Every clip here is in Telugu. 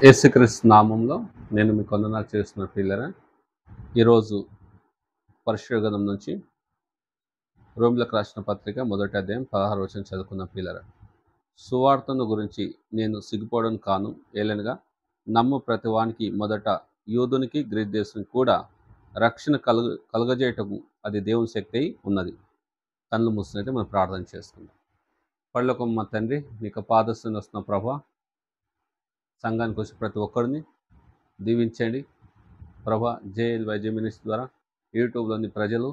యేసుక్రీస్తు నామంలో నేను మీకు వందనాలు చేస్తున్న పిల్లరా. ఈరోజు పరిశుద్ధ గ్రంథం నుంచి రోమీయులకు రాసిన పత్రిక మొదటి అధ్యాయం 16వ వచనం చదువుకున్న పిల్లరా. సువార్తను గురించి నేను సిగ్గుపడను కాను, ఏలనగా నమ్ము ప్రతి వానికి మొదట యూదునికి గ్రీకు దేశునికి కూడా రక్షణ కలుగజేయటకు అది దేవుని శక్తి అయి ఉన్నది. కళ్ళు మూసినట్టే మనం ప్రార్థన చేసుకుందాం. పరలోకపు మా తండ్రి, మీకు పాదస్తుని వస్తున్న ప్రభా, సంఘానికి వచ్చి ప్రతి ఒక్కరిని దీవించండి ప్రభా. జేఎల్వైజే మినిస్ట్రీ ద్వారా యూట్యూబ్లోని ప్రజలు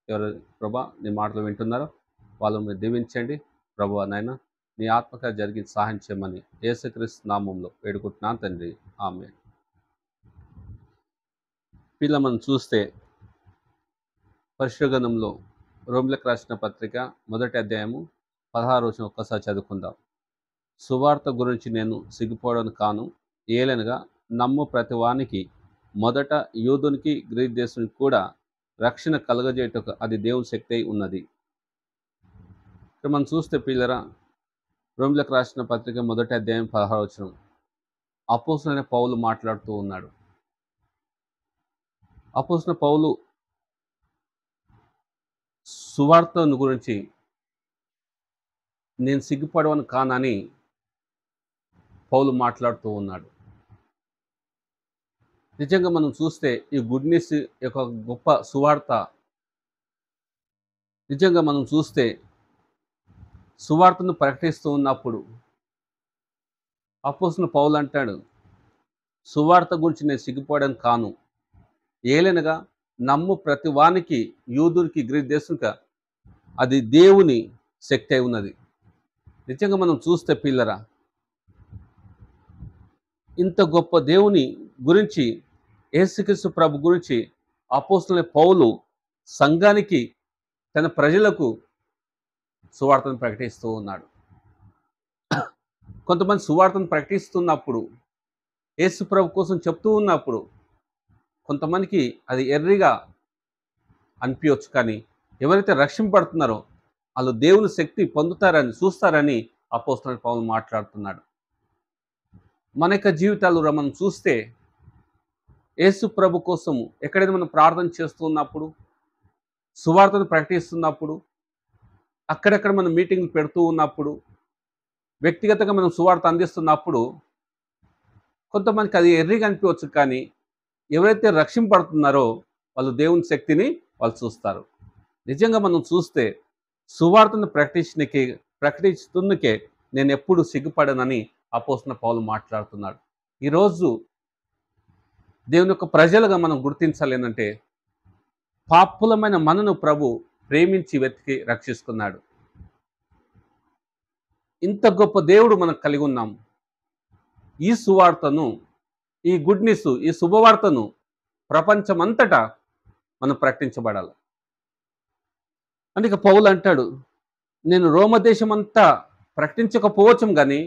ఎవరు ప్రభా నీ మాటలు వింటున్నారో వాళ్ళని మీరు దీవించండి ప్రభా. నాయన నీ ఆత్మకార్యం జరిగి సహాయం చేయమని యేసుక్రీస్తు నామంలో వేడుకుంటున్నాను తండ్రి, ఆమేన్. పిల్ల మనం చూస్తే పరిశుద్ధ గ్రంథంలో రోమీయులకు రాసిన పత్రిక మొదటి అధ్యాయము 16వ వచనం ఒక్కసారి చదువుకుందాం. సువార్త గురించి నేను సిగ్గుపడను కాను, ఏలనగా నమ్ము ప్రతి వానికి మొదట యూదునికి గ్రీకు దేశునికి కూడా రక్షణ కలుగజేయటకు అది దేవుని శక్తి అయి ఉన్నది. ఇక్కడ మనం చూస్తే పిల్లరా, రోమీయులకు రాసిన పత్రిక మొదటి అధ్యాయం 16వ వచనం అపోస్తలుడైన పౌలు మాట్లాడుతూ ఉన్నాడు. అపోస్తలుడైన పౌలు సువార్తను గురించి నేను సిగ్గుపడవను కానని పౌలు మాట్లాడుతూ ఉన్నాడు. నిజంగా మనం చూస్తే ఈ గుడ్ న్యూస్ యొక్క గొప్ప సువార్త, నిజంగా మనం చూస్తే సువార్తను ప్రకటిస్తూ ఉన్నప్పుడు అపోస్తలుడైన పౌలు అంటాడు, సువార్త గురించి నేను సిగ్గుపడను కాను, ఏలనగా నమ్ము ప్రతి వానికి యూదునికి గ్రీకు దేశంక అది దేవుని శక్తి అయి ఉన్నది. నిజంగా మనం చూస్తే పిల్లరా, ఇంత గొప్ప దేవుని గురించి, యేసుక్రీస్తు ప్రభు గురించి అపోస్తలుడైన పౌలు సంఘానికి, తన ప్రజలకు సువార్తను ప్రకటిస్తూ ఉన్నాడు. కొంతమంది సువార్తను ప్రకటిస్తున్నప్పుడు, యేసు ప్రభు కోసం చెప్తూ ఉన్నప్పుడు కొంతమందికి అది ఎర్రిగా అనిపించవచ్చు, కానీ ఎవరైతే రక్షింపబడుతున్నారో వాళ్ళు దేవుని శక్తి పొందుతారని, చూస్తారని అపోస్తలుడైన పౌలు మాట్లాడుతున్నాడు. మన యొక్క జీవితాలు మనం చూస్తే యేసు ప్రభు కోసం ఎక్కడైనా మనం ప్రార్థన చేస్తున్నప్పుడు, సువార్తను ప్రకటిస్తున్నప్పుడు, అక్కడక్కడ మనం మీటింగ్లు పెడుతూ ఉన్నప్పుడు, వ్యక్తిగతంగా మనం సువార్త అందిస్తున్నప్పుడు కొంతమందికి అది ఎర్రిగా అనిపించవచ్చు, కానీ ఎవరైతే రక్షింపబడుతున్నారో వాళ్ళు దేవుని శక్తిని వాళ్ళు చూస్తారు. నిజంగా మనం చూస్తే సువార్తను ప్రకటిస్తున్నకే నేను ఎప్పుడు సిగ్గుపడనని అపోస్తలుడైన పౌలు మాట్లాడుతున్నాడు. ఈరోజు దేవుని యొక్క ప్రజలుగా మనం గుర్తించాలేనంటే, పాపులమైన మనను ప్రభు ప్రేమించి వెతికి రక్షిస్తున్నాడు. ఇంత గొప్ప దేవుడు మనకు కలిగి ఉన్నాం. ఈ సువార్తను, ఈ గుడ్ న్యూస్, ఈ శుభవార్తను ప్రపంచమంతటా మనం ప్రకటించబడాలి. అందుకే పౌలు అంటాడు, నేను రోమదేశమంతా ప్రకటించకపోవచ్చు, కానీ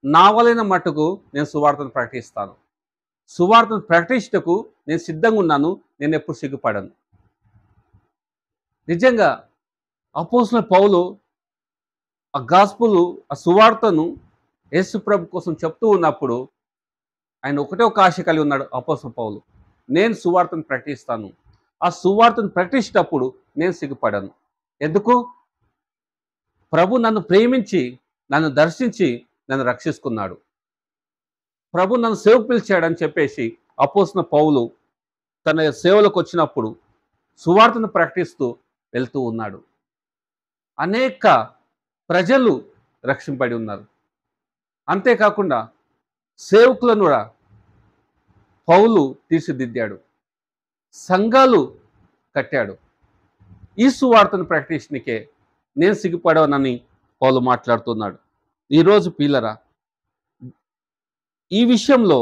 నా వలన మటుకు నేను సువార్తను ప్రకటిస్తాను. సువార్తను ప్రకటించటకు నేను సిద్ధంగా ఉన్నాను, నేను ఎప్పుడు సిగ్గుపడను. నిజంగా అపోస్తలుడైన పౌలు ఆ గాస్పుల్, ఆ సువార్తను యేసు ప్రభు కోసం చెప్తూ ఉన్నప్పుడు ఆయన ఒకటే ఒక ఆశ కలిగి ఉన్నాడు. అపోస్తలుడైన పౌలు, నేను సువార్తను ప్రకటిస్తాను, ఆ సువార్తను ప్రకటించేటప్పుడు నేను సిగ్గుపడను. ఎందుకు? ప్రభు నన్ను ప్రేమించి, నన్ను దర్శించి, నన్ను రక్షిస్తున్నాడు. ప్రభు నన్ను సేవకు పిలిచాడని చెప్పేసి అపోస్తలుడైన పౌలు తన సేవలకు వచ్చినప్పుడు సువార్తను ప్రకటిస్తూ వెళ్తూ ఉన్నాడు. అనేక ప్రజలు రక్షింపబడి ఉన్నారు. అంతేకాకుండా సేవకులను కూడా పౌలు తీర్చిదిద్దాడు, సంఘాలు కట్టాడు. ఈ సువార్తను ప్రకటించనికే నేను సిగ్గుపడవనని పౌలు మాట్లాడుతున్నాడు. ఈరోజు పిల్లరా, ఈ విషయంలో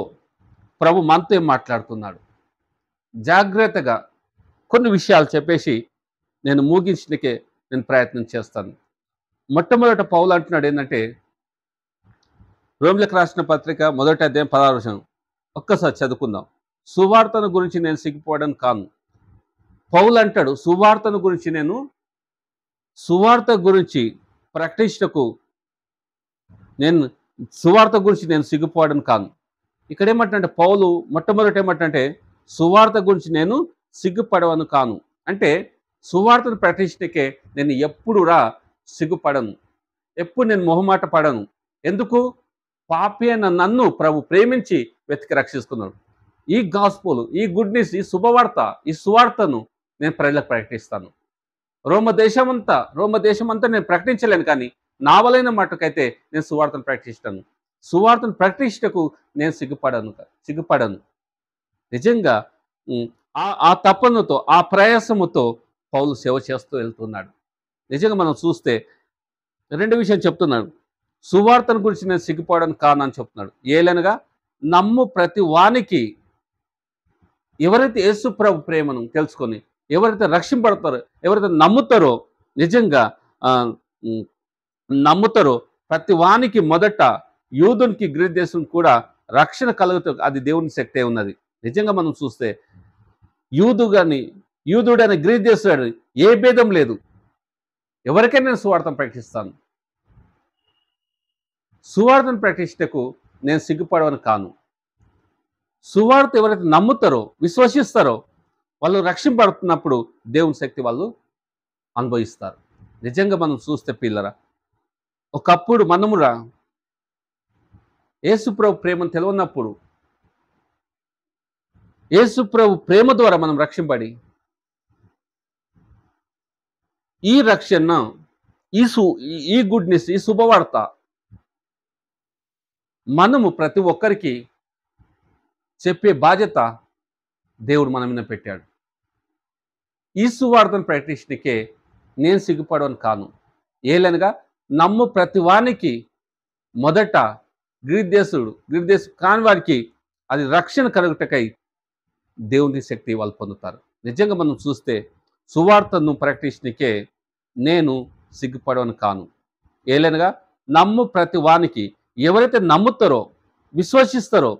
ప్రభు మనతో ఏం మాట్లాడుతున్నాడు? జాగ్రత్తగా కొన్ని విషయాలు చెప్పేసి నేను ముగించనికే నేను ప్రయత్నం చేస్తాను. మొట్టమొదట పౌలు అంటున్నాడు ఏంటంటే, రోమీయులకు రాసిన పత్రిక మొదటి అధ్యాయం 16వ వచనం ఒక్కసారి చదువుకుందాం. సువార్తను గురించి నేను సిగ్గుపడను కాను. పౌలు అంటాడు, సువార్త గురించి ప్రకటించటకు సువార్త గురించి నేను సిగ్గుపడను కాను. ఇక్కడ ఏమంటే పౌలు మొట్టమొదటి ఏమంటే సువార్త గురించి నేను సిగ్గుపడవను కాను. అంటే సువార్తను ప్రకటించడానికే నేను ఎప్పుడు సిగ్గుపడను, ఎప్పుడు నేను మొహమాట పడను. ఎందుకు? పాపి అయిన నన్ను ప్రభు ప్రేమించి వెతికి రక్షిస్తున్నాడు. ఈ గాస్పుల్, ఈ గుడ్ న్యూస్, ఈ శుభవార్త, ఈ సువార్తను నేను ప్రజలకు ప్రకటిస్తాను. రోమ దేశమంతా నేను ప్రకటించలేను, కానీ నా వలైన మట్టుకైతే నేను సువార్తను ప్రకటిస్తాను. సువార్తను ప్రకటించటకు నేను సిగ్గుపడను. నిజంగా ఆ తపనతో, ఆ ప్రయాసముతో పౌలు సేవ చేస్తూ వెళ్తున్నాడు. నిజంగా మనం చూస్తే రెండు విషయాలు చెప్తున్నాడు. సువార్తను గురించి నేను సిగ్గుపడను కానని చెప్తున్నాడు. ఏలనగా నమ్ము ప్రతి వానికి, ఎవరైతే యేసు ప్రభు ప్రేమను తెలుసుకొని ఎవరైతే రక్షింపడతారో, ఎవరైతే నమ్ముతారో, నిజంగా నమ్ముతారో ప్రతి వానికి, మొదట యూదునికి గ్రీకు దేశం కూడా రక్షణ కలుగుతుంది. అది దేవుని శక్తే ఉన్నది. నిజంగా మనం చూస్తే యూదుడని గ్రీకు దేశుడు ఏ భేదం లేదు. ఎవరికైనా నేను సువార్తను ప్రకటిస్తాను. సువార్తను ప్రకటించటకు నేను సిగ్గుపడవను కాను. సువార్త ఎవరైతే నమ్ముతారో, విశ్వసిస్తారో, వాళ్ళు రక్షింపడుతున్నప్పుడు దేవుని శక్తి వాళ్ళు అనుభవిస్తారు. నిజంగా మనం చూస్తే పిల్లరా, ఒకప్పుడు మనమురా యేసుప్రభు ప్రేమను తెలియనప్పుడు, యేసుప్రభు ప్రేమ ద్వారా మనం రక్షింపడి ఈ రక్షణ, ఈ గుడ్నెస్, ఈ శుభవార్త మనము ప్రతి ఒక్కరికి చెప్పే బాధ్యత దేవుడు మన మీద పెట్టాడు. ఈ సువార్తను ప్రకటించడానికే నేను సిగ్గుపడవను కాను. ఏలనగా నమ్ము ప్రతి వానికి, మొదట గ్రీకు దేశ కాని వారికి అది రక్షణ కలుగుటకై దేవుని శక్తి వాళ్ళు పొందుతారు. నిజంగా మనం చూస్తే సువార్తను ప్రకటించడానికే నేను సిగ్గుపడవను కాను. ఏలనగా నమ్ము ప్రతి వానికి, ఎవరైతే నమ్ముతారో, విశ్వసిస్తారో,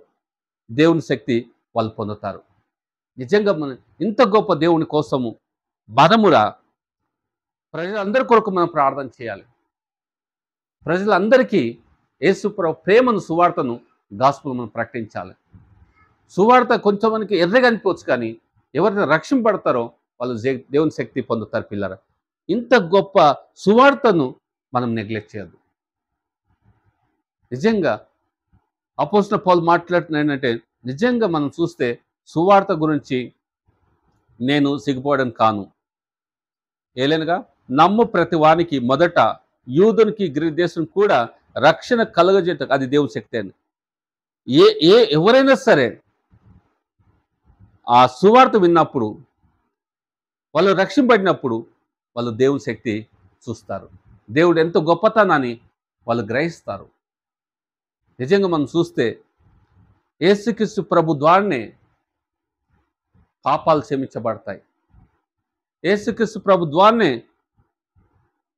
దేవుని శక్తి వాళ్ళు పొందుతారు. నిజంగా మనం ఇంత గొప్ప దేవుని కోసము బలమురా ప్రజలందరి కొరకు మనం ప్రార్థన చేయాలి. ప్రజలందరికీ యేసుప్రభు ప్రేమను, సువార్తను, గాస్పుల్ మనం ప్రకటించాలి. సువార్త కొంచెంమందికి ఎర్రగా అనిపించవచ్చు, కానీ ఎవరైతే రక్షింపడతారో వాళ్ళు దేవుని శక్తి పొందుతారు. పిల్లరా, ఇంత గొప్ప సువార్తను మనం నెగ్లెక్ట్ చేయద్దు. నిజంగా అపోస్తలుడైన పౌలు మాట్లాడుతున్న ఏంటంటే, నిజంగా మనం చూస్తే సువార్త గురించి నేను సిగ్గుపడను కాను. ఏలనగా నమ్ము ప్రతి వానికి, మొదట యూదునికి గ్రీకు దేశం కూడా రక్షణ కలుగజేట అది దేవుని శక్తి అని. ఎవరైనా సరే ఆ సువార్త విన్నప్పుడు, వాళ్ళు రక్షింపబడినప్పుడు వాళ్ళు దేవుని శక్తి చూస్తారు. దేవుడు ఎంతో గొప్పతనాన్ని వాళ్ళు గ్రహిస్తారు. నిజంగా మనం చూస్తే యేసుక్రీస్తు ప్రభు ద్వారానే పాపాలు క్షమించబడతాయి. యేసుక్రీస్తు ప్రభు ద్వారానే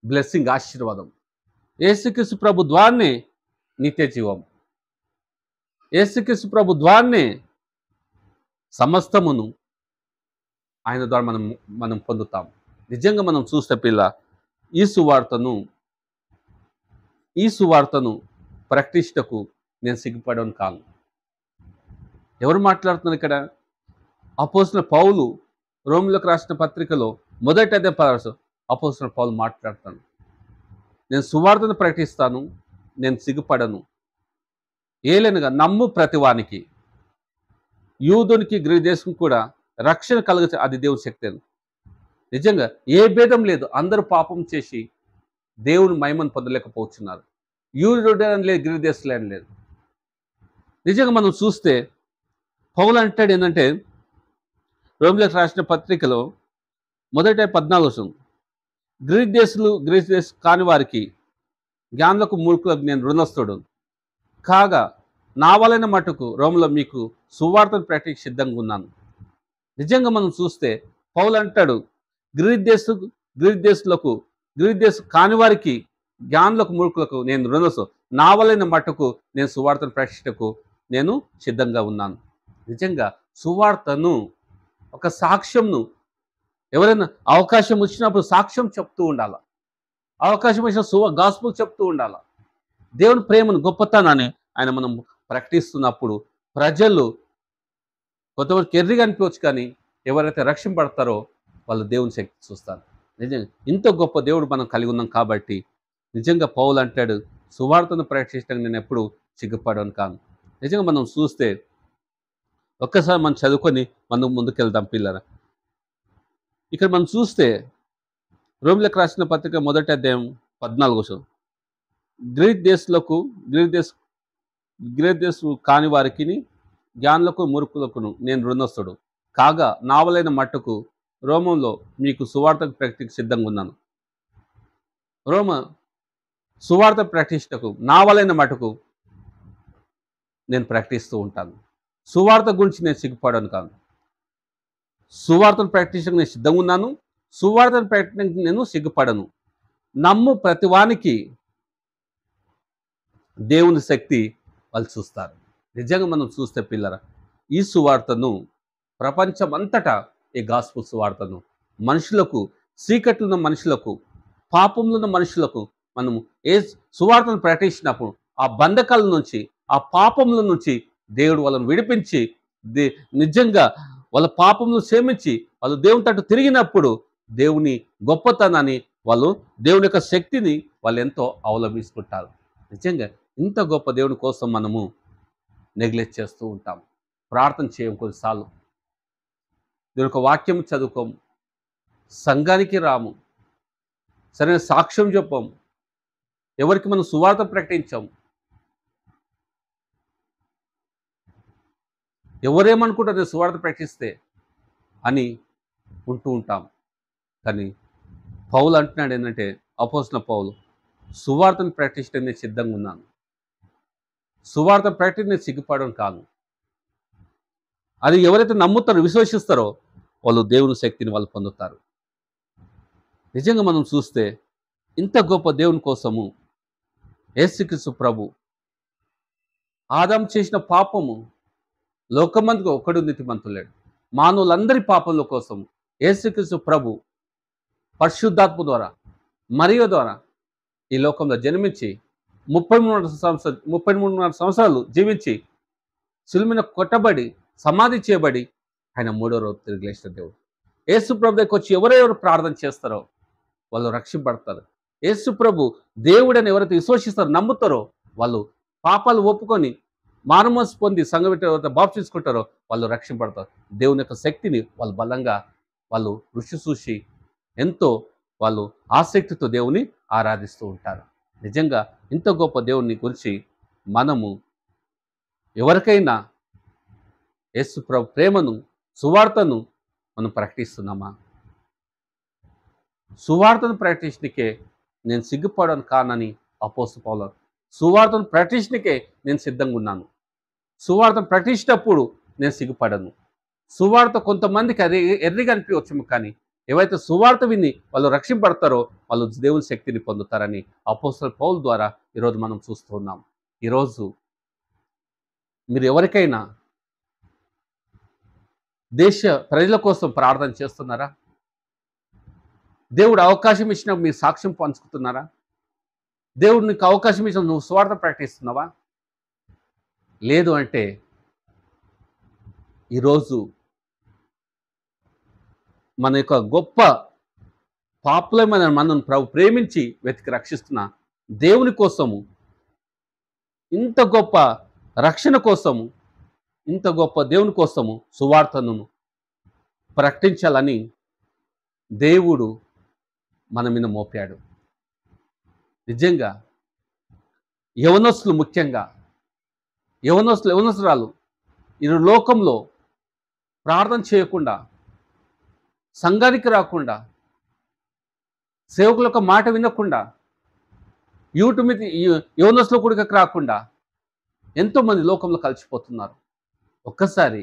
బ్లెస్సింగ్, ఆశీర్వాదం. యేసుక్రీస్తు ప్రభు ద్వారానే నిత్య జీవం. యేసుక్రీస్తు ప్రభు ద్వారానే సమస్తమును ఆయన ద్వారా మనం పొందుతాం. నిజంగా మనం చూస్తే పిల్ల, ఈ సువార్తను ప్రకటించటకు నేను సిగ్గుపడను కాను. ఎవరు మాట్లాడుతున్నారు ఇక్కడ? అపోస్తలుడైన పౌలు రోమీయులకు రాసిన పత్రికలో మొదటి అధ్యాయం 16 అపోస్తలుడైన పౌలు మాట్లాడుతాను. నేను సువార్తను ప్రకటిస్తాను, నేను సిగ్గుపడను. ఏలనగా నమ్ము ప్రతి వానికి, యూదునికి గ్రీకు దేశం కూడా రక్షణ కలుగ అది దేవుని శక్తి అని. నిజంగా ఏ భేదం లేదు. అందరూ పాపం చేసి దేవుని మహిమను పొందలేకపోతున్నారు. యూదుడు అని లేదు, గ్రీకు దేశంలో అని లేదు. నిజంగా మనం చూస్తే పౌలు అంటాడు ఏంటంటే, రోమీయులకు రాసిన పత్రికలో మొదటి 14 గ్రీకు దేశ కాని వారికి, జ్ఞానులకు, మూర్ఖులకు నేను రుణస్థుడు కాగా నా వలన మటుకు రోములో మీకు సువార్తను ప్రకటించి సిద్ధంగా ఉన్నాను. నిజంగా మనం చూస్తే పౌలు అంటాడు, గ్రీకు దేశ కాని వారికి, జ్ఞానులకు, మూర్ఖులకు నేను రుణస్థుడు, నా వలన మటుకు నేను సువార్తను ప్రకటించటకు నేను సిద్ధంగా ఉన్నాను. నిజంగా సువార్తను, ఒక సాక్ష్యంను, ఎవరైనా అవకాశం వచ్చినప్పుడు సాక్ష్యం చెప్తూ ఉండాలి. అవకాశం వచ్చిన గాస్పుల్ చెప్తూ ఉండాలి. దేవుని ప్రేమను, గొప్పతనాన్ని మనం ప్రకటిస్తున్నప్పుడు ప్రజలు కొంతవరకు ఎర్రిగా అనిపించవచ్చు, కానీ ఎవరైతే రక్షింపడతారో వాళ్ళు దేవుని శక్తి చూస్తారు. నిజంగా ఇంత గొప్ప దేవుడు మనం కలిగి ఉన్నాం కాబట్టి నిజంగా పౌలు అంటాడు, సువార్తను ప్రకటించడానికి నేను ఎప్పుడు సిగ్గుపడను కాను. నిజంగా మనం చూస్తే ఒక్కసారి మనం చదువుకొని మనం ముందుకెళ్దాం పిల్లరా. ఇక్కడ మనం చూస్తే రోమిలకు రాసిన పత్రిక మొదటి అధ్యాయం 14 గ్రీక్ దేశు కాని వారికి జ్ఞానులకు మూర్ఖులకును నేను రుణస్థుడు కాగా నావలైన మట్టుకు రోమంలో మీకు సువార్తకు ప్రకటికి సిద్ధంగా ఉన్నాను. రోమ సువార్త ప్రకటించటకు నావలైన మటుకు నేను ప్రకటిస్తూ ఉంటాను. సువార్త గురించి నేను సిగ్గుపడను కాను. సువార్తను ప్రకటించడానికి నేను సిద్ధంగా ఉన్నాను. సువార్తను ప్రకటించడానికి నేను సిగ్గుపడను. నమ్ము ప్రతివానికి దేవుని శక్తి వాళ్ళు చూస్తారు. నిజంగా మనం చూస్తే పిల్లరా, ఈ సువార్తను ప్రపంచమంతటా ఈ గాస్పుల్ సువార్తను మనుషులకు, చీకట్లో ఉన్న మనుషులకు, పాపంలో ఉన్న మనుషులకు మనము ఏ సువార్తను ప్రకటించినప్పుడు ఆ బంధకాల నుంచి, ఆ పాపముల నుంచి దేవుడు వాళ్ళని విడిపించి నిజంగా వాళ్ళ పాపములను క్షమించి వాళ్ళు దేవుని తట్టు తిరిగినప్పుడు దేవుని గొప్పతనాన్ని వాళ్ళు, దేవుని యొక్క శక్తిని వాళ్ళు ఎంతో అవలంబించుకుంటారు. నిజంగా ఇంత గొప్ప దేవుని కోసం మనము నెగ్లెక్ట్ చేస్తూ ఉంటాం. ప్రార్థన చేయం, కొన్నిసార్లు దేవుని యొక్క వాక్యం చదువుకోం, సంఘానికి రాము, సరైన సాక్ష్యం చెప్పం, ఎవరికి మనం సువార్త ప్రకటించాం, ఎవరేమనుకుంటారు నేను సువార్త ప్రకటిస్తే అని ఉంటూ ఉంటాం. కానీ పౌలు అంటున్నాడు ఏంటంటే, అపోస్తలుడైన పౌలు, సువార్తను ప్రకటించడానికి నేను సిద్ధంగా ఉన్నాను. సువార్త ప్రకటించి నేను సిగ్గుపడను కాను. అది ఎవరైతే నమ్ముతారో, విశ్వసిస్తారో వాళ్ళు దేవుని శక్తిని వాళ్ళు పొందుతారు. నిజంగా మనం చూస్తే ఇంత గొప్ప దేవుని కోసము యేసుక్రీస్తు ప్రభు ఆదాము చేసిన పాపము లోకమందుకు ఒక్కడు నీతిమంతులేడు. మానవులందరి పాపముల కోసం యేసుక్రీస్తు ప్రభు పరిశుద్ధాత్మ ద్వారా, మరియ ద్వారా ఈ లోకంలో జన్మించి 33 సంవత్సరాలు జీవించి శిలువ మీద కొట్టబడి సమాధి చేయబడి ఆయన 3వ రోజు తిరిగి లేచిన దేవుడు. యేసు ప్రభు దగ్గరికి వచ్చి ఎవరెవరు ప్రార్థన చేస్తారో వాళ్ళు రక్షింపడతారు. యేసు ప్రభు దేవుడని ఎవరైతే విశ్వసిస్తారో, నమ్ముతారో వాళ్ళు పాపాలు ఒప్పుకొని మారుమనసు పొంది సంఘం బాప్తిస్కుంటారో వాళ్ళు రక్షింపడతారు. దేవుని యొక్క శక్తిని వాళ్ళు బలంగా వాళ్ళు రుచి చూసి ఎంతో వాళ్ళు ఆసక్తితో దేవుని ఆరాధిస్తూ ఉంటారు. నిజంగా ఇంత గొప్ప దేవుని గురించి మనము ఎవరికైనా యేసు ప్రభు ప్రేమను, సువార్తను మనం ప్రకటిస్తున్నామా? సువార్తను ప్రకటించడానికే నేను సిగ్గుపడను కానని అపోస్తలుడు పౌలు, సువార్తను ప్రకటించడానికే నేను సిద్ధంగా ఉన్నాను. సువార్తను ప్రకటించేటప్పుడు నేను సిగ్గుపడను. సువార్త కొంతమందికి అది ఎర్రిగా అనిపించవచ్చు, కానీ ఏవైతే సువార్త విని వాళ్ళు రక్షింపడతారో వాళ్ళు దేవుని శక్తిని పొందుతారని అపోస్తలుడు పౌలు ద్వారా ఈరోజు మనం చూస్తూ ఉన్నాం. ఈరోజు మీరు ఎవరికైనా దేశ ప్రజల కోసం ప్రార్థన చేస్తున్నారా? దేవుడు అవకాశం ఇచ్చినప్పుడు మీరు సాక్ష్యం పంచుకుతున్నారా? దేవుడు నీకు అవకాశం ఇచ్చిన నువ్వు సువార్త ప్రకటిస్తున్నావా? లేదు అంటే ఈరోజు మన యొక్క గొప్ప పాపులమైన మనను ప్రభు ప్రేమించి వెతికి రక్షిస్తున్న దేవుని కోసము, ఇంత గొప్ప రక్షణ కోసము, ఇంత గొప్ప దేవుని కోసము సువార్తను ప్రకటించాలని దేవుడు మన మీద మోపాడు. నిజంగా యవనస్తులు, ముఖ్యంగా యవనస్తురాలు ఈ లోకంలో ప్రార్థన చేయకుండా, సంఘానికి రాకుండా, సేవకుల యొక్క మాట వినకుండా, యూట్యూబ్ మీద యవనస్తుల కూడికకు రాకుండా ఎంతోమంది లోకంలో కలిసిపోతున్నారు. ఒక్కసారి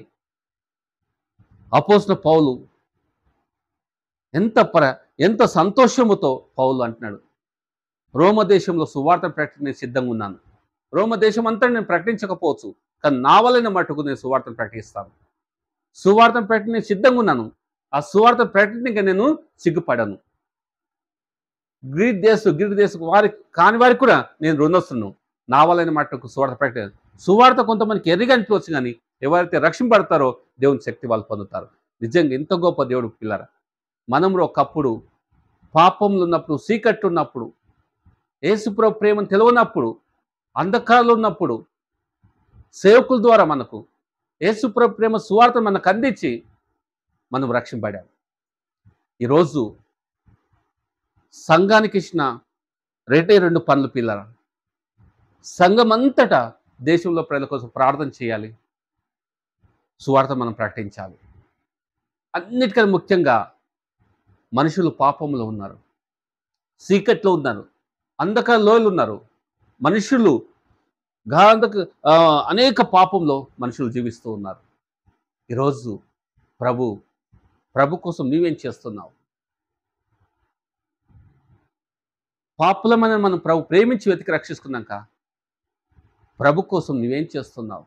అపోస్తలుడైన పౌలు ఎంత సంతోషముతో పౌలు అంటున్నాడు, రోమ దేశంలో సువార్త ప్రకటన సిద్ధంగా ఉన్నాను. రోమ దేశం అంతా నేను ప్రకటించకపోవచ్చు, కానీ నా వలన మటుకు నేను సువార్తను ప్రకటిస్తాను. సువార్తను ప్రకటన సిద్ధంగా ఉన్నాను. ఆ సువార్త ప్రకటనగా నేను సిగ్గుపడను. గ్రీక్ దేశ వారికి కాని వారికి కూడా నేను రుణస్తున్నాను. నా వలన మటుకు సువార్త ప్రకటన సువార్త కొంతమందికి ఎర్రిగా అనిపించవచ్చు, కానీ ఎవరైతే రక్షింపడతారో దేవుని శక్తి వాళ్ళు పొందుతారు. నిజంగా ఇంత గొప్ప దేవుడు పిల్లరా. మనం ఒకప్పుడు పాపంలో ఉన్నప్పుడు, చీకట్లు ఉన్నప్పుడు, యేసుప్రభు ప్రేమను తెలవనప్పుడు, అంధకారంలో ఉన్నప్పుడు సేవకుల ద్వారా మనకు యేసుప్రభు ప్రేమ సువార్త మనకు అందించి మనం రక్షింపడాం. ఈరోజు సంఘానికి ఇచ్చిన రెండే రెండు పనులు పిల్లరా. సంఘం అంతటా దేశంలో ప్రజల కోసం ప్రార్థన చేయాలి, సువార్త మనం ప్రకటించాలి. అన్నిటికన్నా ముఖ్యంగా మనుషులు పాపంలో ఉన్నారు, చీకట్లో ఉన్నారు, అంధకార లోయలు ఉన్నారు. మనుషులు అనేక పాపంలో మనుషులు జీవిస్తూ ఉన్నారు. ఈరోజు ప్రభు కోసం నీవేం చేస్తున్నావు? పాపులమైన మనం ప్రభు ప్రేమించి వెతికి రక్షిస్తున్నాక ప్రభు కోసం నీవేం చేస్తున్నావు?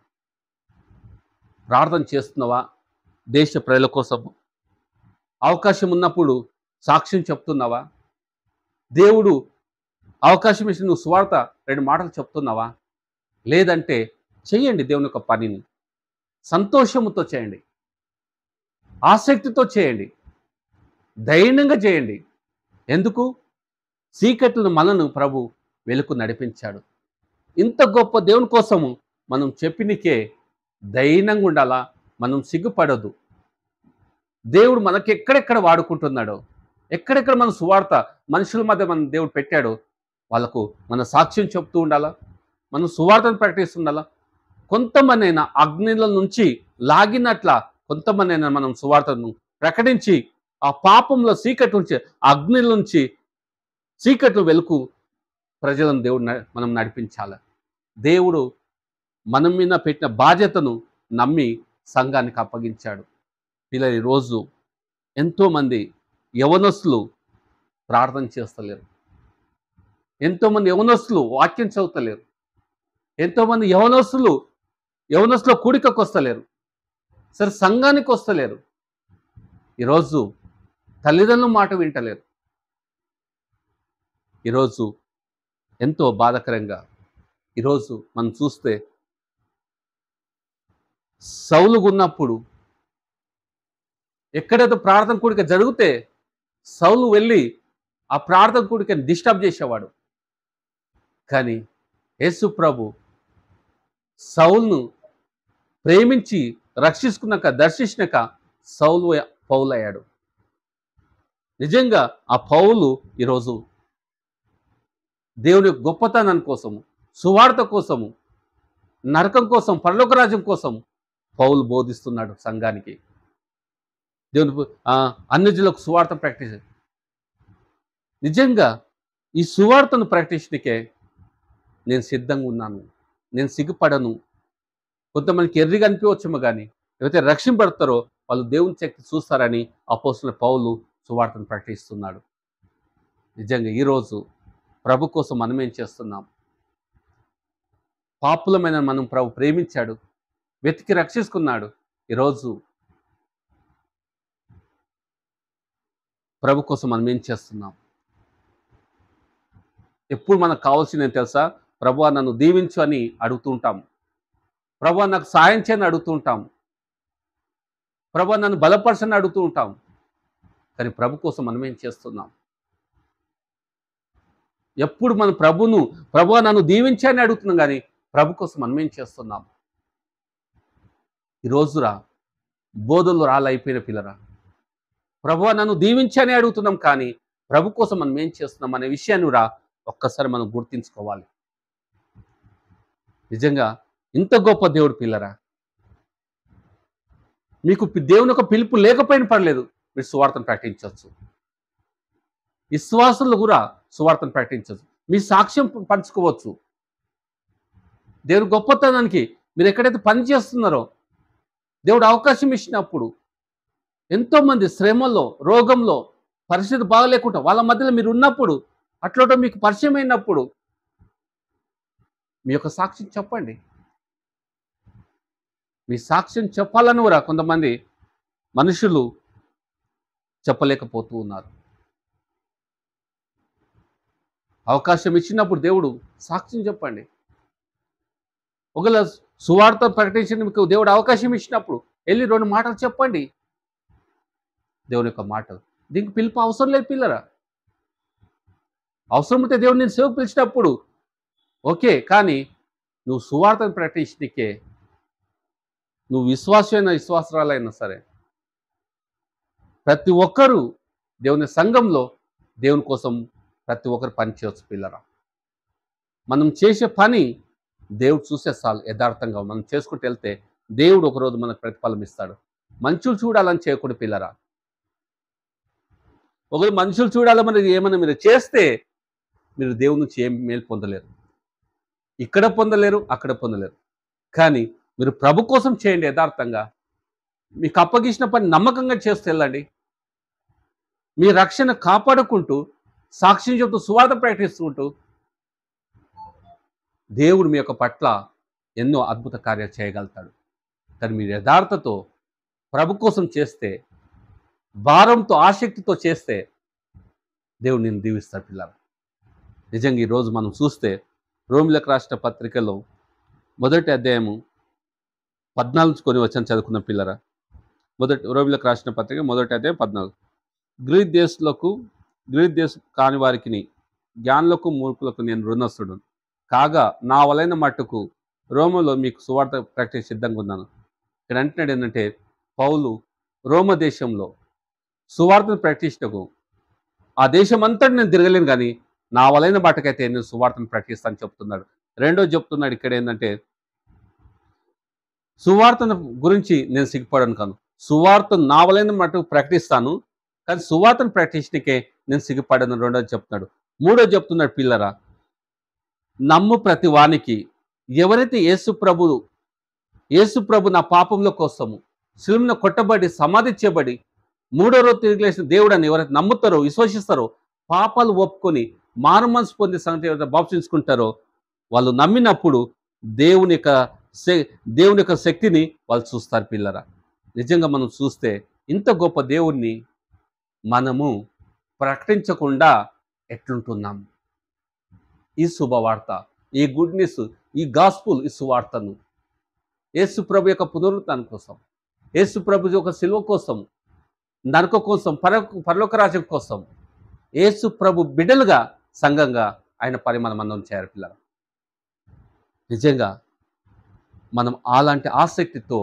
ప్రార్థన చేస్తున్నావా? దేశ ప్రజల కోసం అవకాశం ఉన్నప్పుడు సాక్ష్యం చెప్తున్నావా? దేవుడు అవకాశం ఇచ్చి నువ్వు సువార్త రెండు మాటలు చెప్తున్నావా? లేదంటే చేయండి దేవుని యొక్క పనిని, సంతోషముతో చేయండి, ఆసక్తితో చేయండి, ధైర్యంగా చేయండి. ఎందుకు? చీకట్లను మనను ప్రభు వెలుగు నడిపించాడు. ఇంత గొప్ప దేవుని కోసము మనం చెప్పినికే ధైర్యంగా ఉండాలా, మనం సిగ్గుపడొద్దు. దేవుడు మనకి ఎక్కడెక్కడ వాడుకుంటున్నాడో, ఎక్కడెక్కడ మన సువార్త మనుషుల మధ్య మన దేవుడు పెట్టాడో వాళ్ళకు మన సాక్ష్యం చెప్తూ ఉండాలా, మనం సువార్తను ప్రకటిస్తుండాలా. కొంతమంది అయినా అగ్నిల నుంచి లాగినట్ల కొంతమంది అయినా మనం సువార్తను ప్రకటించి ఆ పాపంలో చీకటి నుంచి, అగ్నిల నుంచి చీకట్లు వెలుగు ప్రజలను దేవుడు మనం నడిపించాలి. దేవుడు మనం మీద పెట్టిన బాధ్యతను నమ్మి సంఘానికి అప్పగించాడు. పిల్లలు ఈరోజు ఎంతోమంది యవనస్తులు ప్రార్థన చేస్తలేరు, ఎంతోమంది యవనస్తులు వాక్యం చదువుతలేరు, ఎంతోమంది యవనస్తులు కూడికకు వస్తలేరు, సరే సంఘానికి వస్తలేరు. ఈరోజు తల్లిదండ్రుల మాట వింటలేరు. ఈరోజు ఎంతో బాధాకరంగా ఈరోజు మనం చూస్తే సౌలుగున్నప్పుడు ఎక్కడైతే ప్రార్థన కూడిక జరిగితే సౌలు వెళ్ళి ఆ ప్రార్థన కూడికని డిస్టర్బ్ చేసేవాడు. కానీ యేసు ప్రభు సౌలును ప్రేమించి రక్షించుకున్నాక, దర్శించినాక సౌలు పౌలయ్యాడు. నిజంగా ఆ పౌలు ఈరోజు దేవుని గొప్పతనం కోసము, సువార్త కోసము, నరకం కోసం, పరలోక రాజ్యం కోసం పౌలు బోధిస్తున్నాడు సంఘానికి. దేవుని అన్యజనులకు సువార్త ప్రకటించ. నిజంగా ఈ సువార్తను ప్రకటించడానికే నేను సిద్ధంగా ఉన్నాను, నేను సిగ్గుపడను. కొంతమందికి ఎర్రిగా అనిపించవచ్చేమో, కానీ ఎవరైతే రక్షింపడతారో వాళ్ళు దేవుని శక్తి చూస్తారని అపోస్తలుడైన పౌలు సువార్తను ప్రకటిస్తున్నాడు. నిజంగా ఈరోజు ప్రభు కోసం మనం ఏం చేస్తున్నాం? పాపులమైన మనం ప్రభు ప్రేమించాడు, వెతికి రక్షించుకున్నాడు. ఈరోజు ప్రభు కోసం మనం ఏం చేస్తున్నాం? ఎప్పుడు మనకు కావాల్సింది ఏం తెలుసా? ప్రభువా నన్ను దీవించు అని అడుగుతుంటాం, ప్రభువా నాకు సాయం చేయని అడుగుతూ ఉంటాం, ప్రభువా నన్ను బలపరచని అడుగుతూ ఉంటాం. కానీ ప్రభు కోసం మనం ఏం చేస్తున్నాం? ఎప్పుడు మన ప్రభువా నన్ను దీవించని అడుగుతున్నాం, కానీ ప్రభు కోసం మనం ఏం చేస్తున్నాం? ఈరోజురా బోధలు రాలైపోయిన పిల్లరా, ప్రభువా నన్ను దీవించని అడుగుతున్నాం, కానీ ప్రభు కోసం మనం ఏం చేస్తున్నాం అనే విషయాన్ని రా ఒక్కసారి మనం గుర్తించుకోవాలి. నిజంగా ఇంత గొప్ప దేవుడు పిల్లరా, మీకు దేవుని యొక్క పిలుపు లేకపోయినా పర్లేదు, మీరు సువార్తను ప్రకటించవచ్చు. విశ్వాసులు కూడా సువార్తను ప్రకటించవచ్చు, మీ సాక్ష్యం పంచుకోవచ్చు. దేవుని గొప్పతనానికి మీరు ఎక్కడైతే పని చేస్తున్నారో దేవుడు అవకాశం ఇచ్చినప్పుడు, ఎంతోమంది శ్రమలో, రోగంలో, పరిస్థితి బాగలేకుండా వాళ్ళ మధ్యలో మీరు ఉన్నప్పుడు, అట్లా మీకు పరిచయం అయినప్పుడు మీ యొక్క సాక్ష్యం చెప్పండి. మీ సాక్ష్యం చెప్పాలని కూడా కొంతమంది మనుషులు చెప్పలేకపోతూ ఉన్నారు. అవకాశం ఇచ్చినప్పుడు దేవుడు సాక్ష్యం చెప్పండి. ఒకవేళ సువార్త ప్రకటించడానికి మీకు దేవుడు అవకాశం ఇచ్చినప్పుడు వెళ్ళి 2 మాటలు చెప్పండి. దేవుని యొక్క మాటలు. దీనికి పిలుపు అవసరం లేదు పిల్లరా. అవసరం ఉంటే దేవుడు నేను సేవకు పిలిచినప్పుడు ఓకే. కానీ నువ్వు సువార్తను ప్రకటించడానికే నువ్వు విశ్వాసురాలైనా సరే ప్రతి ఒక్కరూ దేవుని సంఘంలో దేవుని కోసం ప్రతి ఒక్కరు పని చేయవచ్చు పిల్లరా. మనం చేసే పని దేవుడు చూసే చాలు. యథార్థంగా మనం చేసుకుంటూ వెళ్తే దేవుడు ఒకరోజు మనకు ప్రతిఫలం ఇస్తాడు. మనుషులు చూడాలని చేయకూడదు పిల్లరా. ఒకవేళ మనుషులు చూడాలని ఏమైనా మీరు చేస్తే మీరు దేవుని నుంచి ఏం మేలు పొందలేరు. ఇక్కడ పొందలేరు, అక్కడ పొందలేరు. కానీ మీరు ప్రభు కోసం చేయండి యథార్థంగా. మీకు అప్పగించిన పని నమ్మకంగా చేస్తూ వెళ్ళండి. మీ రక్షణ కాపాడుకుంటూ సాక్ష్యం చెబుతూ సువార్త ప్రకటిస్తుంటూ దేవుడు మీ యొక్క పట్ల ఎన్నో అద్భుత కార్యాలు చేయగలుగుతాడు. కానీ మీరు యథార్థతో ప్రభు కోసం చేస్తే, భారంతో ఆసక్తితో చేస్తే దేవుడు నిన్ను దీవిస్తాడు పిల్లలు. నిజంగా ఈరోజు మనం చూస్తే రోమిలకు రాసిన పత్రికలో మొదటి అధ్యాయము 14 కొని వచ్చాను చదువుకున్న పిల్లరా. రోమిలకు రాసిన పత్రిక మొదటి అధ్యాయం 14. గ్రీక్ దేశ కాని వారికి జ్ఞానులకు మూర్ఖులకు నేను రుణస్తుడు కాగా నా వలైన మట్టుకు రోమలో మీకు సువార్త ప్రకటించే సిద్ధంగా ఉన్నాను. ఇక్కడ అంటున్నాడు ఏంటంటే పౌలు రోమ దేశంలో సువార్తను ప్రకటించటకు ఆ దేశం అంతటి నేను తిరగలేను, కానీ నా వలైన బాటకైతే నేను సువార్తను ప్రకటిస్తాను చెప్తున్నాడు. రెండో చెప్తున్నాడు ఇక్కడ ఏంటంటే సువార్తను గురించి నేను సిగ్గుపడను కాను, సువార్తను నా వలైన మట్టుకు ప్రకటిస్తాను, కానీ సువార్తను ప్రకటించడానికే నేను సిగ్గుపడను రెండోది చెప్తున్నాడు. మూడో చెప్తున్నాడు పిల్లరా, నమ్ము ప్రతి వానికి ఎవరైతే యేసు ప్రభు నా పాపంలో కోసము శిలువలో కొట్టబడి సమాధి చేయబడి 3వ రోజు తిరిగి లేచిన దేవుడు అని ఎవరైతే నమ్ముతారో విశ్వసిస్తారో పాపాలు ఒప్పుకొని మారు మనసు పొందే సంగతి ఎవరైతే బాప్తించుకుంటారో వాళ్ళు నమ్మినప్పుడు దేవుని యొక్క శక్తిని వాళ్ళు చూస్తారు పిల్లరా. నిజంగా మనం చూస్తే ఇంత గొప్ప దేవుణ్ణి మనము ప్రకటించకుండా ఎట్లుంటున్నాం? ఈ శుభవార్త, ఈ గుడ్ న్యూస్, ఈ గాస్పుల్, ఈ సువార్తను యేసు ప్రభు యొక్క పునరుత్థానం కోసం, యేసు ప్రభు యొక్క శిలువ కోసం, నరక కోసం, పరలోక రాజ్యం కోసం యేసు ప్రభు బిడ్డలుగా సంఘంగా ఆయన పరిమాణం మనం చేయాలి పిల్లలు. నిజంగా మనం అలాంటి ఆసక్తితో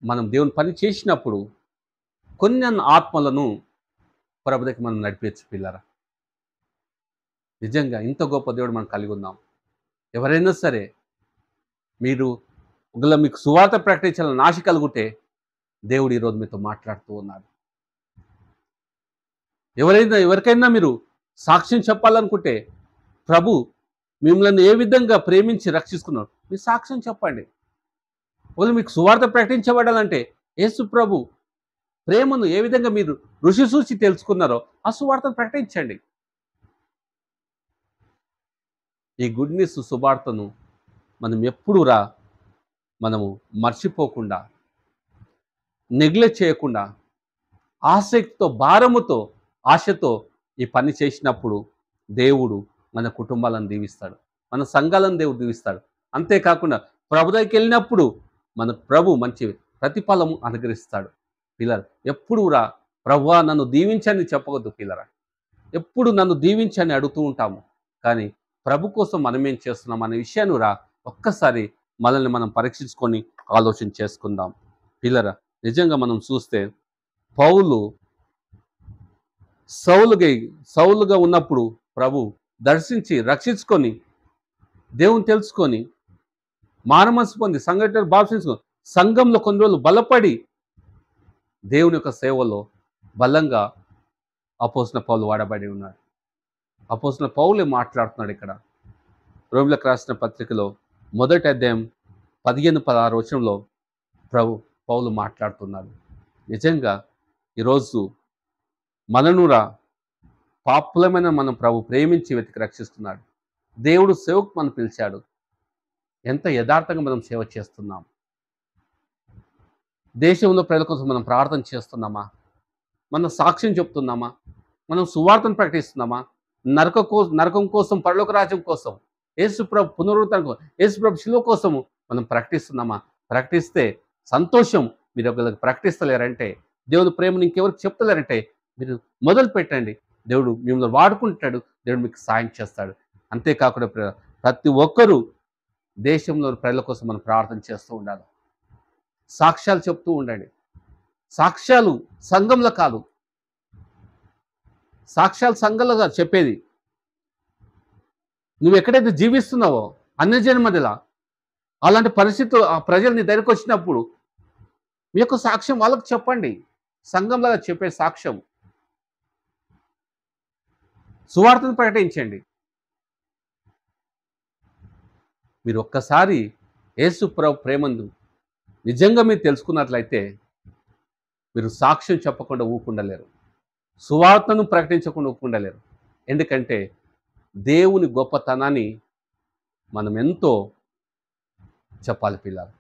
మనం దేవుని పని చేసినప్పుడు కొన్ని ఆత్మలను ప్రభు దగ్గరికి మనం నడిపించు పిల్లరా. నిజంగా ఇంత గొప్ప దేవుడు మనం కలిగి ఉన్నాం. ఎవరైనా సరే మీరు ఒకవేళ మీకు సువార్త ప్రకటించాలని ఆశ కలుగుతే దేవుడు ఈరోజు మీతో మాట్లాడుతూ ఉన్నాడు. ఎవరికైనా మీరు సాక్ష్యం చెప్పాలనుకుంటే ప్రభు మిమ్మల్ని ఏ విధంగా ప్రేమించి రక్షించుకున్నాడు మీ సాక్ష్యం చెప్పండి. ఒకవేళ మీకు సువార్త ప్రకటించబడాలంటే యేసు ప్రభు ప్రేమను ఏ విధంగా మీరు రుచి చూసి తెలుసుకున్నారో ఆ సువార్తను ప్రకటించండి. ఈ గుడ్ న్యూస్ సువార్తను మనం మనము మర్చిపోకుండా, నెగ్లెక్ట్ చేయకుండా, ఆసక్తితో, భారముతో, ఆశతో ఈ పని చేసినప్పుడు దేవుడు మన కుటుంబాలను దీవిస్తాడు, మన సంఘాలను దేవుడు దీవిస్తాడు. అంతేకాకుండా ప్రభు దగ్గరికి వెళ్ళినప్పుడు మన ప్రభు మంచి ప్రతిఫలము అనుగ్రహిస్తాడు. పిల్లలు ఎప్పుడు ప్రభువా నన్ను దీవించని చెప్పవద్దు పిల్లరా. ఎప్పుడు నన్ను దీవించని అడుగుతూ ఉంటాము, కానీ ప్రభు కోసం మనం ఏం చేస్తున్నాం అనే విషయాన్ని ఒక్కసారి మనల్ని మనం పరీక్షించుకొని ఆలోచన చేసుకుందాం పిల్లరా. నిజంగా మనం చూస్తే పౌలు సౌలుగా ఉన్నప్పుడు ప్రభు దర్శించి రక్షించుకొని దేవుని తెలుసుకొని మానమనసు పొంది సంఘటనలు బాప్తిస్మం సంఘంలో కొన్ని రోజులు బలపడి దేవుని యొక్క సేవలో బలంగా అపోస్తలుడైన పౌలు వాడబడి ఉన్నాడు. అపోస్తలుడైన పౌలే మాట్లాడుతున్నాడు ఇక్కడ రోమిలకు రాసిన పత్రికలో మొదటి అధ్యాయం 15-16 వచనంలో పౌలు మాట్లాడుతున్నాడు. నిజంగా ఈరోజు మనను పాపులమైన మనం ప్రభు ప్రేమించి వెతికి రక్షిస్తున్నాడు. దేవుడు సేవకు మనం పిలిచాడు. ఎంత యథార్థంగా మనం సేవ చేస్తున్నాం? దేశంలో ప్రజల కోసం మనం ప్రార్థన చేస్తున్నామా? మనం సాక్ష్యం చెప్తున్నామా? మనం సువార్తను ప్రకటిస్తున్నామా? నరకం కోసం, పరలోక రాజ్యం కోసం, యేసు ప్రభు పునరుత్థానం కోసం, యేసు ప్రభు శిలువ కోసము మనం ప్రకటిస్తున్నామా? ప్రకటిస్తే సంతోషం. మీరు ఒకళ్ళకి ప్రకటిస్తలేరంటే, దేవుని ప్రేమను ఇంకెవరికి చెప్తలేరంటే, మీరు మొదలు పెట్టండి. దేవుడు మిమ్మల్ని వాడుకుంటాడు. దేవుడు మీకు సాయం చేస్తాడు. అంతేకాకుండా ప్రతి ఒక్కరూ దేశంలోని ప్రజల కోసం మనం ప్రార్థన చేస్తూ ఉండాలి. సాక్ష్యాలు చెప్తూ ఉండండి. సాక్ష్యాలు సంఘంలో కాదు, సాక్ష్యాలు సంఘంలో కాదు చెప్పేది. నువ్వు ఎక్కడైతే జీవిస్తున్నావో అన్యజనుల మధ్యలో అలాంటి పరిస్థితులు ఆ ప్రజలు నీ దగ్గరికి వచ్చినప్పుడు మీ యొక్క సాక్ష్యం వాళ్ళకు చెప్పండి. సంఘంలో చెప్పే సాక్ష్యం, సువార్తను ప్రకటించండి. మీరు ఒక్కసారి యేసు ప్రభు ప్రేమందు నిజంగా మీరు తెలుసుకున్నట్లయితే మీరు సాక్ష్యం చెప్పకుండా ఊకుండలేరు. సువార్తను ప్రకటించకుండా ఊకుండలేరు. ఎందుకంటే దేవుని గొప్పతనాన్ని మనం ఎంతో చెప్పాలి పిల్లలు.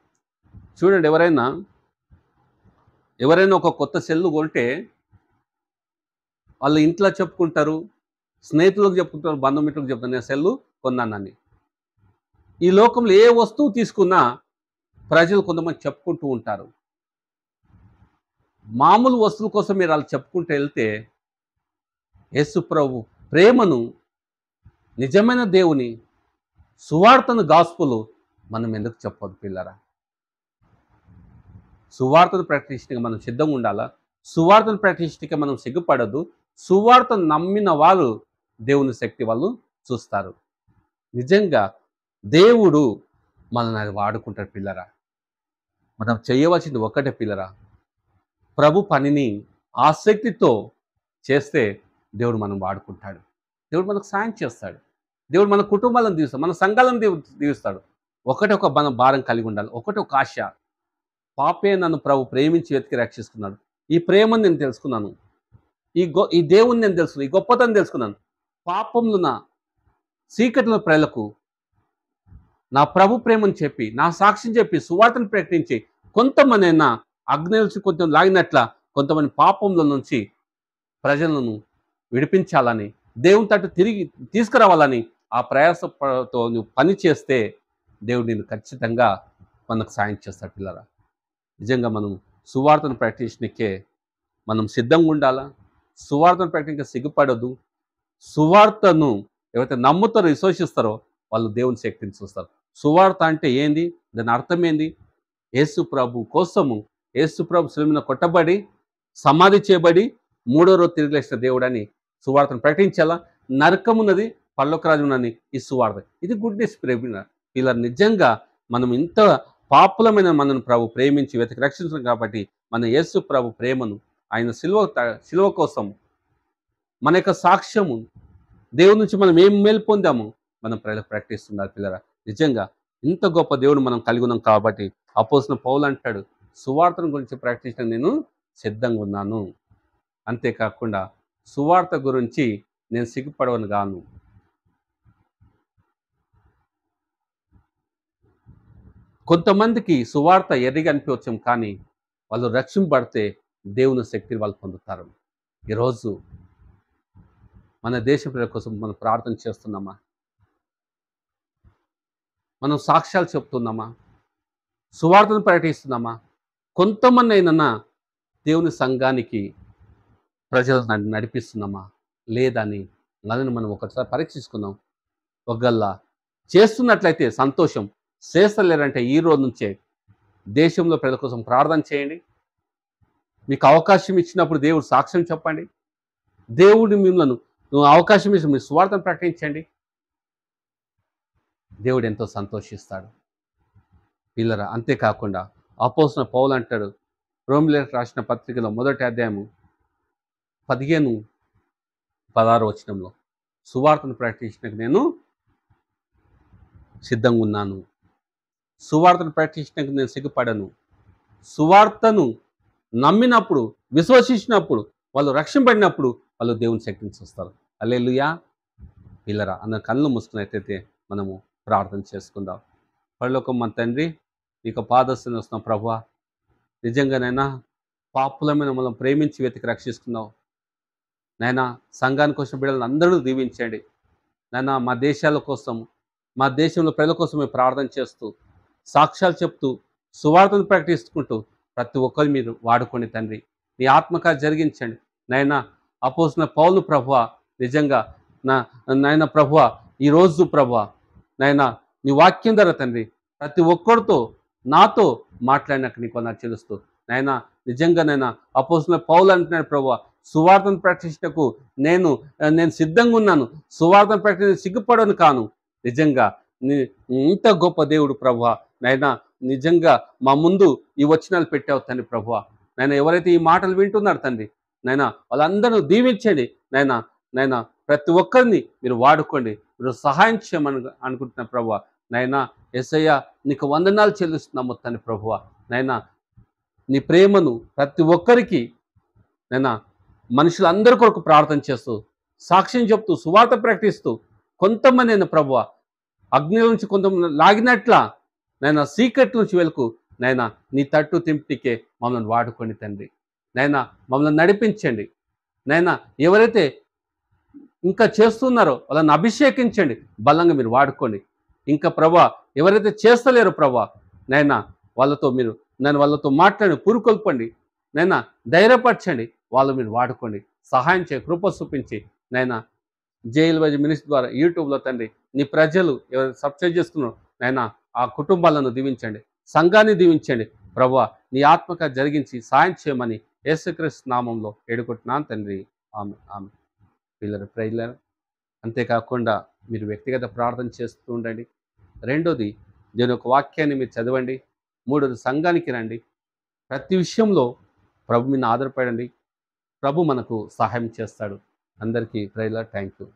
చూడండి, ఎవరైనా ఒక కొత్త సెల్లు కొంటే వాళ్ళ ఇంట్లో చెప్పుకుంటారు, స్నేహితులకు చెప్పుకుంటారు, బంధుమిత్రులకు చెప్తారు, నేను సెల్లు కొన్నానని. ఈ లోకంలో ఏ వస్తువు తీసుకున్నా ప్రజలు కొంతమంది చెప్పుకుంటూ ఉంటారు. మామూలు వస్తువుల కోసం మీరు వాళ్ళు చెప్పుకుంటూ వెళ్తే యేసు ప్రభు ప్రేమను, నిజమైన దేవుని సువార్తను, గాస్పులు మనం ఎందుకు చెప్పొద్దు పిల్లరా? సువార్తను ప్రకటించడానికి మనం సిద్ధంగా ఉండాలా? సువార్తను ప్రకటించడానికి మనం సిగ్గుపడద్దు. సువార్తను నమ్మిన వాళ్ళు దేవుని శక్తి వాళ్ళు చూస్తారు. నిజంగా దేవుడు మనల్ని అది వాడుకుంటాడు పిల్లరా. మనం చేయవలసింది ఒక్కటే పిల్లరా, ప్రభు పనిని ఆసక్తితో చేస్తే దేవుడు మనం వాడుకుంటాడు. దేవుడు మనకు సాయం చేస్తాడు. దేవుడు మన కుటుంబాలను దీవిస్తాడు, మన సంఘాలను దీవిస్తాడు. ఒకటే ఒక భారం కలిగి ఉండాలి. ఒకటే ఒక ఆశ, పాపే నన్ను ప్రభు ప్రేమించి వెతికి రక్షిస్తున్నాడు. ఈ ప్రేమను నేను తెలుసుకున్నాను. ఈ దేవుని నేను తెలుసుకున్నాను. ఈ గొప్పతనం తెలుసుకున్నాను. పాపంలో నా చీకటిలో ప్రజలకు నా ప్రభు ప్రేమను చెప్పి, నా సాక్ష్యం చెప్పి, సువార్తను ప్రకటించి కొంతమంది అయినా అగ్ని నుంచి కొంచెం లాగినట్ల కొంతమంది పాపంలో నుంచి ప్రజలను విడిపించాలని, దేవుని తట్టు తిరిగి తీసుకురావాలని ఆ ప్రయాసతో నువ్వు పని చేస్తే దేవుడు నేను ఖచ్చితంగా మనకు సాయం చేస్తాడు పిల్లరా. నిజంగా మనం సువార్తను ప్రకటించడానికే మనం సిద్ధంగా ఉండాలా. సువార్తను ప్రకటించే సిగ్గుపడదు. సువార్తను ఎవరైతే నమ్ముతారో, విశ్వసిస్తారో వాళ్ళు దేవుని శక్తిని చూస్తారు. సువార్త అంటే ఏంది? దాని అర్థం ఏంది? యేసు ప్రభు కోసము, యేసు ప్రభు శిలువ మీద కొట్టబడి సమాధి చేయబడి 3వ రోజు తిరిగి లేచిన దేవుడని సువార్తను ప్రకటించాలా. నరకమున్నది, పరలోకరాజ్యం ఉన్నది ఈ సువార్త. ఇది గుడ్ న్యూస్ పిల్లలు. నిజంగా మనం ఇంత పాపులమైన మనను ప్రభు ప్రేమించి వెతికి రక్షించడం కాబట్టి మన యేసు ప్రభు ప్రేమను, ఆయన శిలువ కోసం మన యొక్క సాక్ష్యము, దేవుడి నుంచి మనం ఏం మేలు పొందాము మనం ప్రజలకు ప్రకటిస్తున్నారు పిల్లరా. నిజంగా ఇంత గొప్ప దేవుడు మనం కలిగి ఉన్నాం కాబట్టి అపోస్తలుడైన పౌలు అంటాడు, సువార్తను గురించి ప్రకటించడం నేను సిద్ధంగా ఉన్నాను. అంతేకాకుండా సువార్త గురించి నేను సిగ్గుపడవను గాను. కొంతమందికి సువార్త ఎర్రిగా అనిపించం, కానీ వాళ్ళు రక్షింపబడితే దేవుని శక్తిని వాళ్ళు పొందుతారు. ఈరోజు మన దేశ ప్రజల కోసం మనం ప్రార్థన చేస్తున్నామా? మనం సాక్ష్యాలు చెప్తున్నామా? సువార్తను ప్రకటిస్తున్నామా? కొంతమంది అయినా దేవుని సంఘానికి ప్రజలు నడిపిస్తున్నామా లేదని అదని మనం ఒకసారి పరీక్షించుకుందాం. ఒకవేళ చేస్తున్నట్లయితే సంతోషం, చేస్తలేరంటే ఈ రోజు నుంచే దేశంలో ప్రజల కోసం ప్రార్థన చేయండి. మీకు అవకాశం ఇచ్చినప్పుడు దేవుడు సాక్ష్యం చెప్పండి. దేవుడు మిమ్మల్ని అవకాశం ఇచ్చి మీ స్వార్థను ప్రకటించండి. దేవుడు ఎంతో సంతోషిస్తాడు పిల్లరా. అంతేకాకుండా అపోస్తలుడైన పౌలు అంటాడు, రోమీయులకు రాసిన పత్రికలో 1వ అధ్యాయము 15-16 వచనంలో, సువార్తను ప్రకటించడానికి నేను సిద్ధంగా ఉన్నాను. సువార్తను ప్రకటించడానికి నేను సిగ్గుపడను. సువార్తను నమ్మినప్పుడు, విశ్వసించినప్పుడు, వాళ్ళు రక్షింపబడినప్పుడు వాళ్ళు దేవుని శక్తిని చూస్తారు. హల్లెలూయా. పిల్లరా, అన్న కళ్ళు మూసుకున్నట్లయితే మనము ప్రార్థన చేసుకుందాం. పరలోకం మన తండ్రి, నీకు పాదస్తుని వస్తున్నాం ప్రభువా. నిజంగానైనా పాపులమైన మనం ప్రేమించి వెతికి రక్షిస్తున్నావు నైనా. సంఘానికి వచ్చిన బిడ్డలను అందరూ దీవించండి నైనా. మా దేశాల కోసం, మా దేశంలో ప్రజల కోసం మేము ప్రార్థన చేస్తూ సాక్ష్యాలు చెప్తూ సువార్తను ప్రకటించుకుంటూ ప్రతి ఒక్కరు మీరు వాడుకోండి తండ్రి. నీ ఆత్మకార్యం జరిగించండి నాయనా. అపోస్తలుడైన పౌలు ప్రభువా, నిజంగా నా నాయన ప్రభువా, ఈరోజు ప్రభువా నాయనా, నీ వాక్యం ద్వారా తండ్రి ప్రతి ఒక్కరితో నాతో మాట్లాడినాక నీకు నాకు తెలుస్తూ నాయనా, నిజంగా నైనా అపోస్తలుడైన పౌలు అంటున్నాడు ప్రభువా, సువార్తను ప్రకటించటకు నేను నేను సిద్ధంగా ఉన్నాను, సువార్తను ప్రకటించ సిగ్గుపడను కాను. నిజంగా నీ ఇంత గొప్ప దేవుడు ప్రభువా నైనా, నిజంగా మా ముందు ఈ వచనాలు పెట్టావు తండ్రి ప్రభువా. నైనా, ఎవరైతే ఈ మాటలు వింటున్నారు తండ్రి నైనా, వాళ్ళందరూ దీవించండి నైనా. నైనా, ప్రతి ఒక్కరిని మీరు వాడుకోండి, మీరు సహాయం చేయమని అనుకుంటున్న ప్రభువా నైనా. యేసయ్య, నీకు వందనాలు చెల్లిస్తున్నాము తండ్రి ప్రభువా నైనా. నీ ప్రేమను ప్రతి ఒక్కరికి నైనా, మనుషులందరి కొరకు ప్రార్థన చేస్తూ సాక్ష్యం చెప్తూ సువార్త ప్రకటిస్తూ కొంతమంది అయిన ప్రభువా అగ్ని నుంచి కొంతమంది లాగినట్ల నైనా సీక్రెట్ నుంచి వెలుకు నైనా నీ తట్టు తింపికే మమ్మల్ని వాడుకోండి తండ్రి నైనా. మమ్మల్ని నడిపించండి నైనా. ఎవరైతే ఇంకా చేస్తున్నారో వాళ్ళని అభిషేకించండి, బలంగా మీరు వాడుకోండి. ఇంకా ప్రభా ఎవరైతే చేస్తలేరో ప్రభా నైనా, వాళ్ళతో మీరు వాళ్ళతో మాట్లాడి పురుకొల్పండి నైనా, ధైర్యపరచండి, వాళ్ళు మీరు వాడుకోండి. సహాయం చేయ, కృప చూపించి నైనా. జైలు వైజ్ మినిస్ట్రీ ద్వారా యూట్యూబ్లో తండ్రి నీ ప్రజలు ఎవరు సబ్స్క్రైబ్ చేసుకున్నారో నైనా, ఆ కుటుంబాలను దీవించండి, సంఘాన్ని దీవించండి ప్రభువా. నీ ఆత్మక జరిగించి సాయం చేయమని యేసుక్రీస్తు నామంలో వేడుకుంటున్నాను తండ్రి. ఆమె ఆమె పిల్లలు ప్రైలర్. అంతేకాకుండా మీరు వ్యక్తిగత ప్రార్థన చేస్తూ ఉండండి. రెండోది, దేవుని యొక్క వాక్యాన్ని మీరు చదవండి. మూడోది, సంఘానికి రండి. ప్రతి విషయంలో ప్రభు మీద ఆధారపడండి. ప్రభు మనకు సహాయం చేస్తాడు. అందరికీ ప్రైలర్. Thank you.